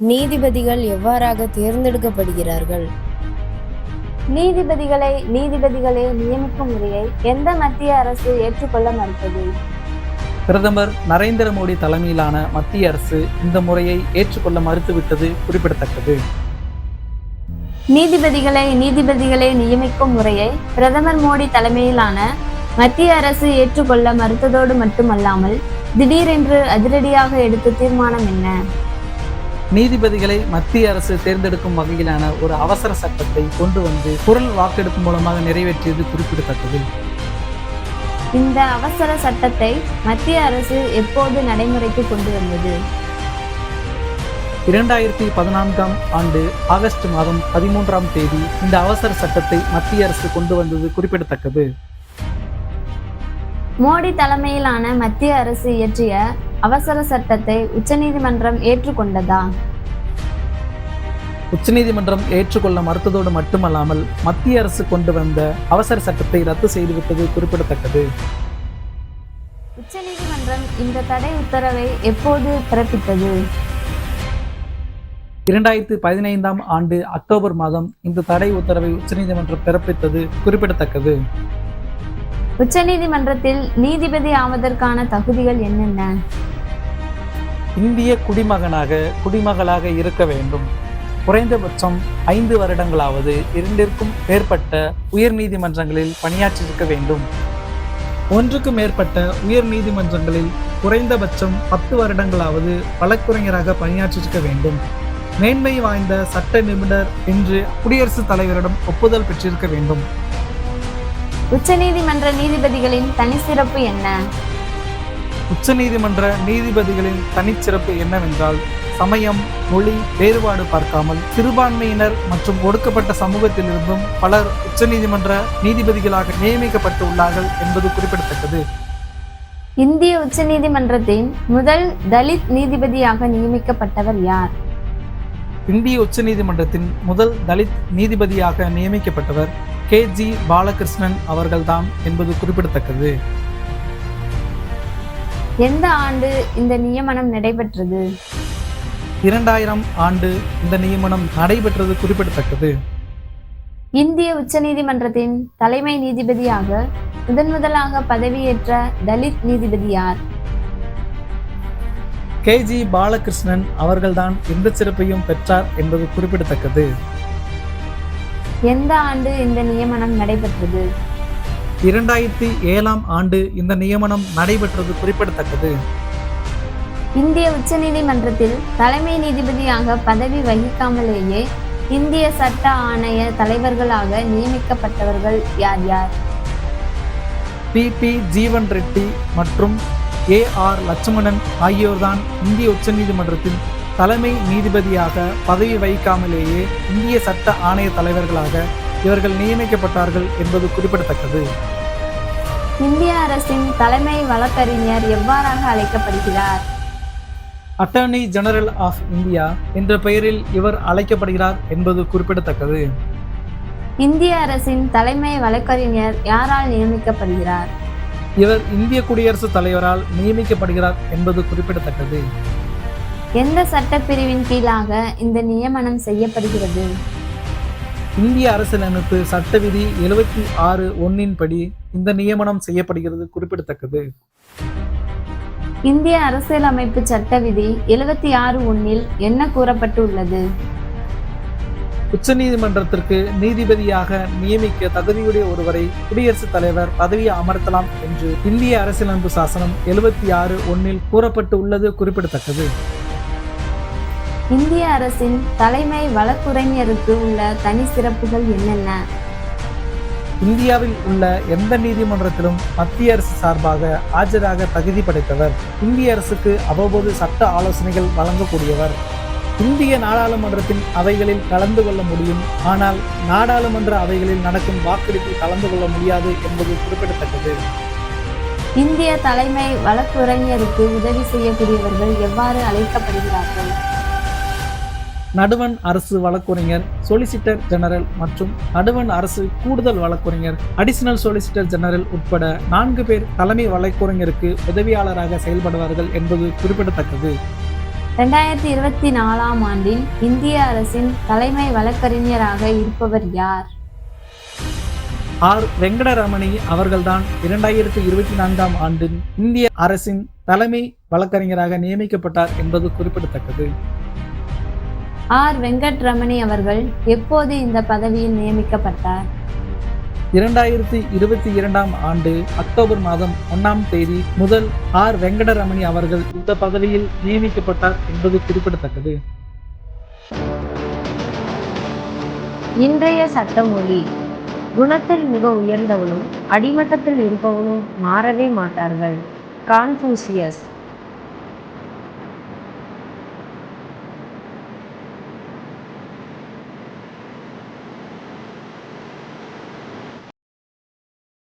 நீதிபதிகள் எவ்வாறாக தேர்ந்தெடுக்கப்படுகிறார்கள்? நீதிபதிகளை நியமிக்கும் முறையை எந்த மத்திய அரசு ஏற்றுக்கொள்ள மறுத்தது? பிரதமர் நரேந்திர மோடி தலைமையிலான மத்திய அரசு இந்த முறையை ஏற்றுக்கொள்ள மறுத்துவிட்டது குறிப்பிடத்தக்கது. நீதிபதிகளை நியமிக்கும் முறையை பிரதமர் மோடி தலைமையிலான மத்திய அரசு ஏற்றுக்கொள்ள மறுத்ததோடு மட்டுமல்லாமல் திடீரென்று அதிரடியாக எடுத்த தீர்மானம் என்ன? நீதிபதிகளை மத்திய அரசு தேர்ந்தெடுக்கும் வகையிலான ஒரு அவசர சட்டத்தை கொண்டு வந்து குரல் வாக்கெடுப்பு மூலமாக நிறைவேற்றியது குறிப்பிடத்தக்கது. இந்த அவசர சட்டத்தை மத்திய அரசு எப்போது நடைமுறைக்கு கொண்டு வந்தது? 2014ஆம் ஆண்டு ஆகஸ்ட் மாதம் 13ஆம் தேதி இந்த அவசர சட்டத்தை மத்திய அரசு கொண்டு வந்தது குறிப்பிடத்தக்கது. மோடி தலைமையிலான மத்திய அரசு இயற்றிய அவசர சட்டத்தை உச்சநீதிமன்றம் ஏற்றுக்கொண்டதா? உச்சநீதிமன்றம் ஏற்றுக்கொள்ள மறுத்ததோடு மட்டுமல்லாமல் மத்திய அரசு கொண்டு வந்த அவசர சட்டத்தை ரத்து செய்துவிட்டது குறிப்பிடத்தக்கது. உச்சநீதிமன்றம் இந்த தடை உத்தரவை எப்போது பிறப்பித்தது? 2015ஆம் ஆண்டு அக்டோபர் மாதம் இந்த தடை உத்தரவை உச்சநீதிமன்றம் பிறப்பித்தது குறிப்பிடத்தக்கது. உச்சநீதிமன்றத்தில் நீதிபதி ஆவதற்கான தகுதிகள் என்னென்ன? இந்திய குடிமகளாக இருக்க வேண்டும். குறைந்தபட்சம் 5 வருடங்களாவது 2க்கும் மேற்பட்ட உயர் நீதிமன்றங்களில் பணியாற்றியிருக்க வேண்டும். 1க்கும் மேற்பட்ட உயர் நீதிமன்றங்களில் குறைந்தபட்சம் 10 வருடங்களாவது வழக்குரைஞராக பணியாற்றியிருக்க வேண்டும். மேன்மை வாய்ந்த சட்ட நிபுணர் என்று குடியரசுத் தலைவரிடம் ஒப்புதல் பெற்றிருக்க வேண்டும். உச்சநீதிமன்ற நீதிபதிகளின் தனிச்சிறப்பு என்ன? உச்சநீதிமன்ற நீதிபதிகளின் தனிச்சிறப்பு என்னவென்றால், சமயம், மொழி வேறுபாடு பார்க்காமல் சிறுபான்மையினர் மற்றும் ஒடுக்கப்பட்ட சமூகத்திலிருந்தும் பலர் உச்சநீதிமன்ற நீதிபதிகளாக நியமிக்கப்பட்டு உள்ளார்கள் என்பது குறிப்பிடத்தக்கது. இந்திய உச்சநீதிமன்றத்தின் முதல் தலித் நீதிபதியாக நியமிக்கப்பட்டவர் யார்? இந்திய உச்சநீதிமன்றத்தின் முதல் தலித் நீதிபதியாக நியமிக்கப்பட்டவர் KG பாலகிருஷ்ணன் அவர்கள்தான் என்பது குறிப்பிடத்தக்கது. எந்த ஆண்டு இந்த நியமனம் நடைபெற்றது? 2000 ஆண்டு இந்த நியமனம் நடைபெற்றது குறிப்பிடத்தக்கது. இந்திய உச்சநீதிமன்றத்தின் தலைமை நீதிபதியாக முதலாக பதவியேற்ற தலித் நீதிபதி யார்? KG பாலகிருஷ்ணன் அவர்கள்தான் எந்த சிறப்பையும் பெற்றார் என்பது குறிப்பிடத்தக்கது. எந்த ஆண்டு இந்த நியமனம் நடைபெற்றது? 2007ஆம் ஆண்டு இந்த நியமனம் நடைபெற்றது குறிப்பிடத்தக்கது. இந்திய உச்சநீதிமன்றத்தில் தலைமை நீதிபதியாக பதவி வகிக்காமலேயே இந்திய சட்ட ஆணைய தலைவர்களாக நியமிக்கப்பட்டவர்கள் யார் யார்? PP ஜீவன் ரெட்டி மற்றும் AR லட்சுமணன் ஆகியோர்தான் இந்திய உச்சநீதிமன்றத்தில் தலைமை நீதிபதியாக பதவி வகிக்காமலேயே இந்திய சட்ட ஆணைய தலைவர்களாக இவர்கள் நியமிக்கப்பட்டார்கள் என்பது குறிப்பிடத்தக்கது. இந்திய அரசின் தலைமை வழக்கறிஞர் எவ்வாறாக அழைக்கப்படுகிறார்? அட்டர்னி ஜெனரல் ஆஃப் இந்தியா என்ற பெயரில் இவர் அழைக்கப்படுகிறார் என்பது குறிப்பிடத்தக்கது. இந்திய அரசின் தலைமை வழக்கறிஞர் யாரால் நியமிக்கப்படுகிறார்? இவர் இந்திய குடியரசுத் தலைவரால் நியமிக்கப்படுகிறார் என்பது குறிப்பிடத்தக்கது. எந்த சட்டப்பிரிவின் கீழாக இந்த நியமனம் செய்யப்படுகிறது? இந்திய அரசியலமைப்பு சட்ட விதி 76(1) படி இந்த நியமனம் செய்யப்படுகிறது குறிப்பிடத்தக்கது. இந்திய அரசியலமைப்பு சட்ட விதி 76(1) என்ன கூறப்பட்டுள்ளது? உச்சநீதிமன்றத்திற்கு நீதிபதியாக நியமிக்க தகுதியுடைய ஒருவரை குடியரசுத் தலைவர் பதவியை அமர்த்தலாம் என்று இந்திய அரசியலமைப்பு சாசனம் 76(1) கூறப்பட்டு உள்ளது குறிப்பிடத்தக்கது. இந்திய அரசின் தலைமை வழக்குரைஞருக்கு உள்ள தனி சிறப்புகள் என்னென்ன? இந்தியாவில் உள்ள எந்த நீதிமன்றத்திலும் மத்திய அரசு சார்பாக ஆஜராக தகுதி படைத்தவர். இந்திய அரசுக்கு அவ்வப்போது சட்ட ஆலோசனைகள் வழங்கக்கூடியவர். இந்திய நாடாளுமன்றத்தின் அவைகளில் கலந்து கொள்ள முடியும், ஆனால் நாடாளுமன்ற அவைகளில் நடக்கும் வாக்கெடுப்பில் கலந்து கொள்ள முடியாது என்பது குறிப்பிடத்தக்கது. இந்திய தலைமை வழக்குரைஞருக்கு உதவி செய்யக்கூடியவர்கள் எவ்வாறு அழைக்கப்படுகிறார்கள்? நடுவண் அரசு வழக்குரைஞர், சொலிசிட்டர் ஜெனரல் மற்றும் நடுவண் அரசு கூடுதல் வழக்குரைஞர், அடிஷனல் சொலிசிட்டர் ஜெனரல் உட்பட 4 பேர் தலைமை வழக்குரைஞருக்கு உதவியாளராக செயல்படுவார்கள் என்பது குறிப்பிடத்தக்கது. 2024ஆம் ஆண்டில் இந்திய அரசின் தலைமை வழக்கறிஞராக இருப்பவர் யார்? ஆர் வெங்கடரமணி அவர்கள்தான் 2024ஆம் ஆண்டில் இந்திய அரசின் தலைமை வழக்கறிஞராக நியமிக்கப்பட்டார் என்பது குறிப்பிடத்தக்கது. ஆர் வெங்கட்ரமணி அவர்கள் எப்போது இந்த பதவியில் நியமிக்கப்பட்டார்? 2022ஆம் ஆண்டு அக்டோபர் மாதம் 1ஆம் தேதி முதல் ஆர் வெங்கடரமணி அவர்கள் இந்த பதவியில் நியமிக்கப்பட்டார் என்பது குறிப்பிடத்தக்கது. இன்றைய சட்டமொழி: குணத்தில் மிக உயர்ந்தவனும் அடிமட்டத்தில் இருப்பவனும் மாறவே மாட்டார்கள். கான்ஃபூசியஸ்.